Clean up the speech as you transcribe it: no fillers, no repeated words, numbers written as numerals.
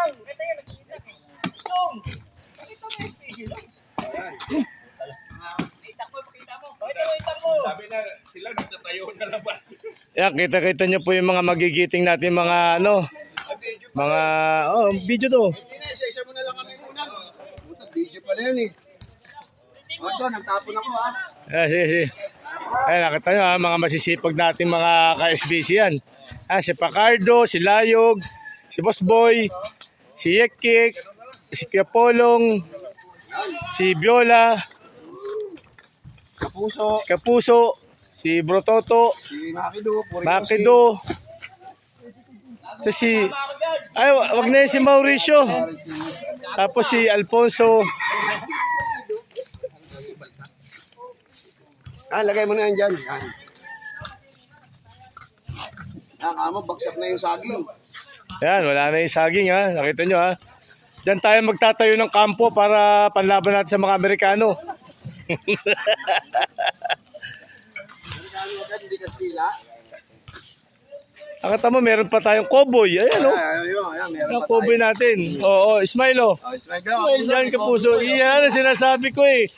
lang. Ito yan, nakikita. Yung. Pakita mo yung pigil. Itak mo, pakita mo. Itak mo. Sabi na sila nagtatayo na labas. Yan, kita-kita nyo po yung mga magigiting natin, mga ano, mga, video to. Hindi na, isa-isa mo na lang kami muna. Puta, video pala yan eh. O ito, nagtapon ako ha. Sige, sige. Ay, nakita nyo ha, mga masisipag natin mga ka-SBC yan. Si Pacardo, si Layog, si Boss Boy, si Yekik, si Kiapolong, si Viola, Kapuso, si Brototo, si Makido, Makido, wag na yun si Mauricio, tapos si Alfonso. Lagay mo na yan dyan. Amo, bagsak na yung saging. Yan, wala na yung saging ha, nakita nyo ha. Diyan tayo magtatayo ng kampo para panlaban natin sa mga Amerikano. Amerikano agad, hindi Kastila. Nakita mo, meron pa tayong cowboy. Ayan o. Meron Ang pa cowboy tayo. natin. Oo, Ismail o. Ismail dyan, Kapuso. Iyan ang sinasabi ko eh.